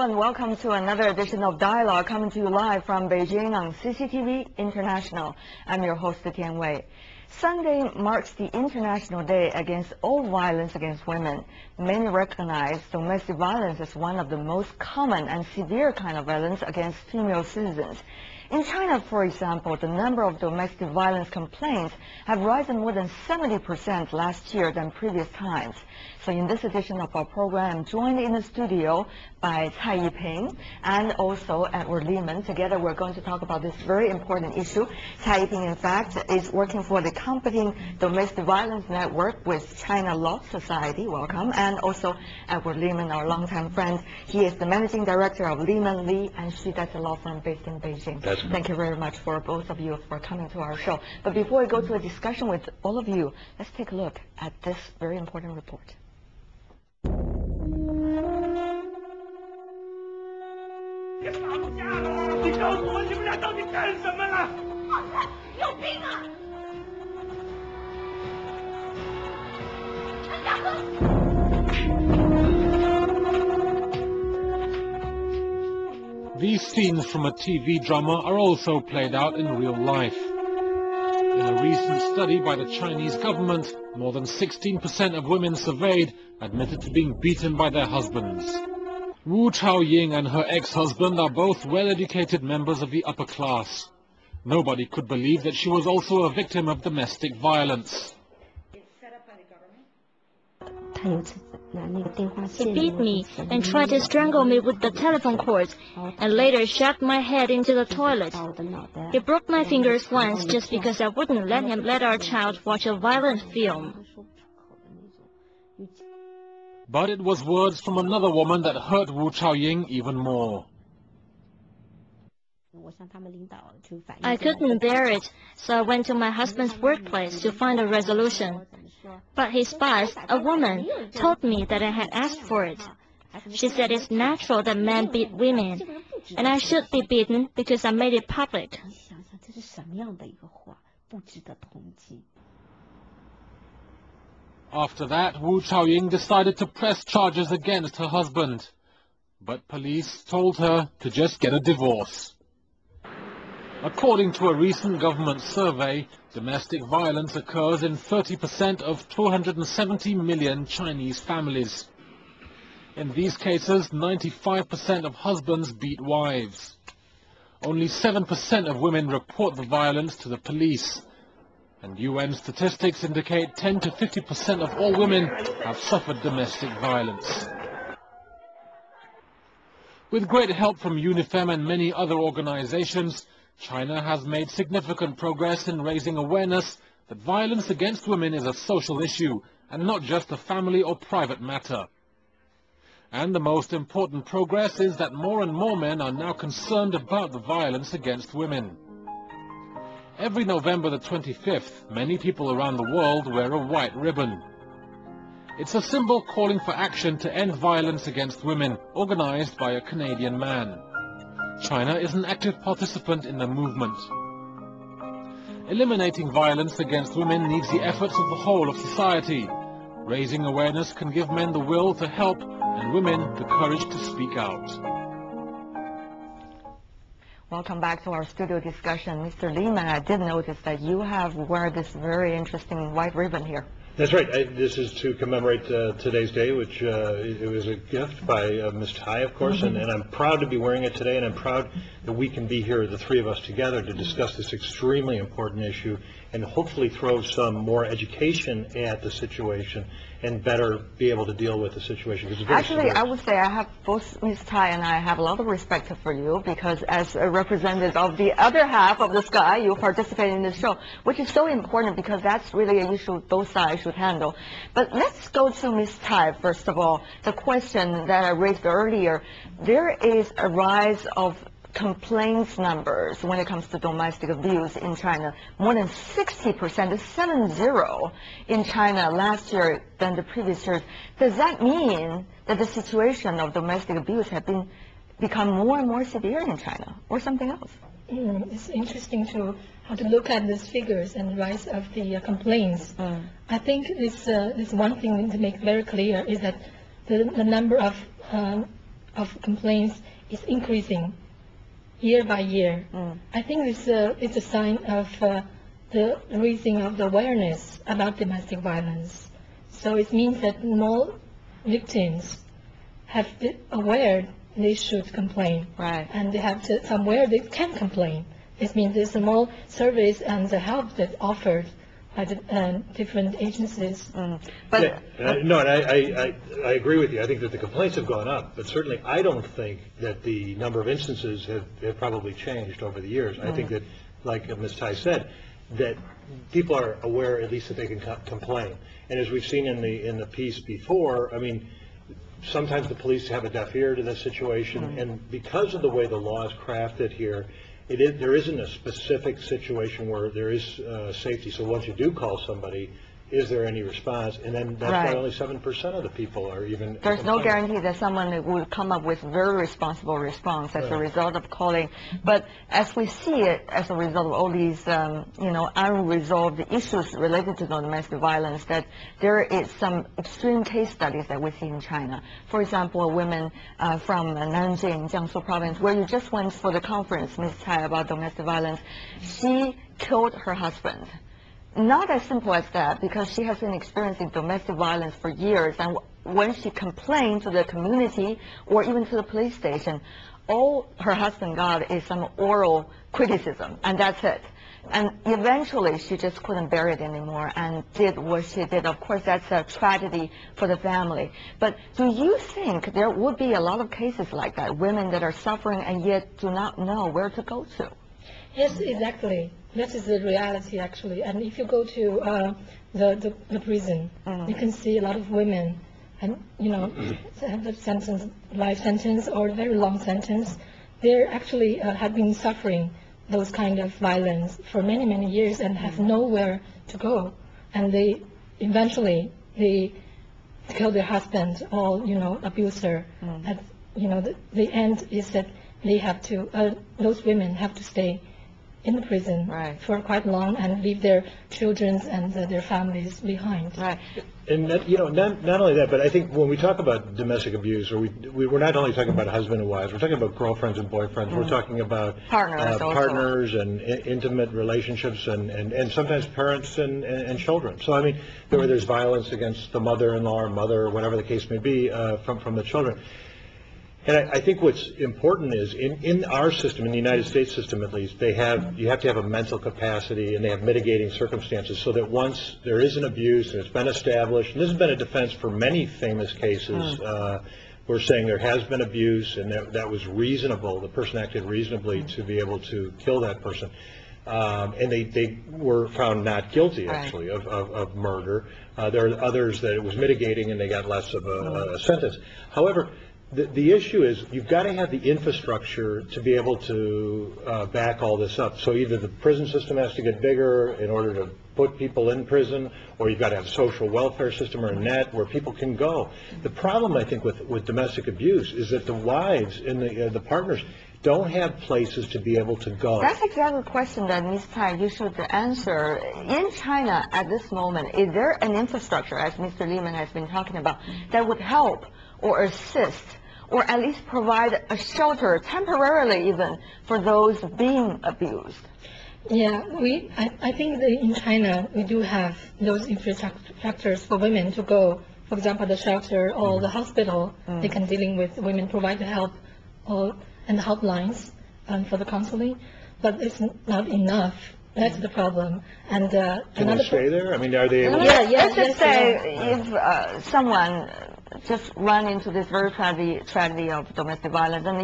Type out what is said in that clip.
and welcome to another edition of Dialogue, coming to you live from Beijing on CCTV International. I'm your host, Tian Wei. Sunday marks the International Day Against All Violence Against Women. Many recognize domestic violence as one of the most common and severe kind of violence against female citizens. In China, for example, the number of domestic violence complaints have risen more than 70% last year than previous times. So in this edition of our program, I'm joined in the studio by Yiping and also Edward Lehman. Together we're going to talk about this very important issue. Yiping, in fact, is working for the Combating Domestic Violence Network with China Law Society. Welcome. And also Edward Lehman, our longtime friend. He is the managing director of Lehman, Lee and Xu. That's a law firm based in Beijing. Thank you very much for both of you for coming to our show. But before we go to a discussion with all of you, let's take a look at this very important report. These scenes from a TV drama are also played out in real life. In a recent study by the Chinese government, more than 16% of women surveyed admitted to being beaten by their husbands. Wu Chaoying and her ex-husband are both well-educated members of the upper class. Nobody could believe that she was also a victim of domestic violence. He beat me and tried to strangle me with the telephone cord, and later shoved my head into the toilet. He broke my fingers once just because I wouldn't let him let our child watch a violent film. But it was words from another woman that hurt Wu Chaoying even more. I couldn't bear it, so I went to my husband's workplace to find a resolution. But his boss, a woman, told me that I had asked for it. She said it's natural that men beat women, and I should be beaten because I made it public. After that, Wu Chaoying decided to press charges against her husband. But police told her to just get a divorce. According to a recent government survey, domestic violence occurs in 30% of 270 million Chinese families. In these cases, 95% of husbands beat wives. Only 7% of women report the violence to the police. And UN statistics indicate 10 to 50% of all women have suffered domestic violence. With great help from UNIFEM and many other organizations, China has made significant progress in raising awareness that violence against women is a social issue and not just a family or private matter. And the most important progress is that more and more men are now concerned about the violence against women. Every November the 25th, many people around the world wear a white ribbon. It's a symbol calling for action to end violence against women, organized by a Canadian man. China is an active participant in the movement. Eliminating violence against women needs the efforts of the whole of society. Raising awareness can give men the will to help and women the courage to speak out. Welcome back to our studio discussion. Mr. Lehman, I did notice that you have wear this very interesting white ribbon here. That's right. This is to commemorate today's day, which it was a gift by Ms. Tai, of course, and I'm proud to be wearing it today, and I'm proud that we can be here, the three of us together, to discuss this extremely important issue and hopefully throw some more education at the situation and better be able to deal with the situation. Actually, I would say I have both Ms. Tai and I have a lot of respect for you because as a representative of the other half of the sky, you participate in this show, which is so important because that's really an issue both sides should handle. But let's go to Ms. Tai, first of all. The question that I raised earlier, there is a rise of complaints numbers when it comes to domestic abuse in China. More than 60%, 70 in China last year than the previous years. Does that mean that the situation of domestic abuse has become more and more severe in China, or something else? It's interesting to how to look at these figures and the rise of the complaints. I think this one thing to make very clear is that the number of of complaints is increasing year by year. I think it's a sign of the raising of the awareness about domestic violence. So it means that more victims have been aware they should complain. Right. And they have to somewhere they can complain. It means there's more service and the help that's offered by the different agencies. But No, and I agree with you. I think that the complaints have gone up, but certainly I don't think that the number of instances have probably changed over the years. I think that, like Ms. Tai said, that people are aware at least that they can complain. And as we've seen in the piece before, I mean, sometimes the police have a deaf ear to this situation, and because of the way the law is crafted here, there isn't a specific situation where there is safety. So once you do call somebody, is there any response? And then that's why only 7% of the people are even. There's no guarantee that someone would come up with very responsible response as a result of calling. But as we see it, as a result of all these, unresolved issues related to domestic violence, that there is some extreme case studies that we see in China. For example, a woman from Nanjing, Jiangsu province, where you just went for the conference, Ms. Tai, about domestic violence, she killed her husband. Not as simple as that, because she has been experiencing domestic violence for years, and when she complained to the community or even to the police station, all her husband got is some oral criticism, and that's it. And eventually she just couldn't bear it anymore and did what she did. Of course, that's a tragedy for the family. But do you think there would be a lot of cases like that, women that are suffering and yet do not know where to go to? Yes, exactly. That is the reality, actually. And if you go to the prison, you can see a lot of women, and have the sentence, life sentence or a very long sentence. They actually have been suffering those kind of violence for many, many years and have nowhere to go. And they eventually kill their husband or abuse her. And the end is that they have to those women have to stay in the prison for quite long and leave their children and their families behind. Right. And not only that, but I think when we talk about domestic abuse, or we're not only talking about husband and wives, we're talking about girlfriends and boyfriends. We're talking about partners and intimate relationships, and sometimes parents and children. So I mean, there's violence against the mother-in-law or mother, or whatever the case may be, from the children. And I think what's important is in our system, in the United States system at least, you have to have a mental capacity, and they have mitigating circumstances, so that once there is an abuse and it's been established, and this has been a defense for many famous cases, we're saying there has been abuse and that was reasonable, the person acted reasonably to be able to kill that person. And they were found not guilty, actually, of murder. There are others that it was mitigating and they got less of a sentence. However, the issue is you've got to have the infrastructure to be able to back all this up. So either the prison system has to get bigger in order to put people in prison, or you've got to have a social welfare system or a net where people can go. The problem, I think, with domestic abuse is that the wives and the partners don't have places to be able to go. That's exactly the question that Ms. Tai, you should answer. In China at this moment, is there an infrastructure, as Mr. Lehman has been talking about, that would help or assist or at least provide a shelter, temporarily even, for those being abused? Yeah, I think that in China we do have those infrastructures for women to go. For example, the shelter or the hospital, they can dealing with women, provide the help and the helplines for the counseling, but it's not enough. That's the problem. And can they stay there? I mean, are they able to? Let's just say if someone just run into this very tragedy of domestic violence, and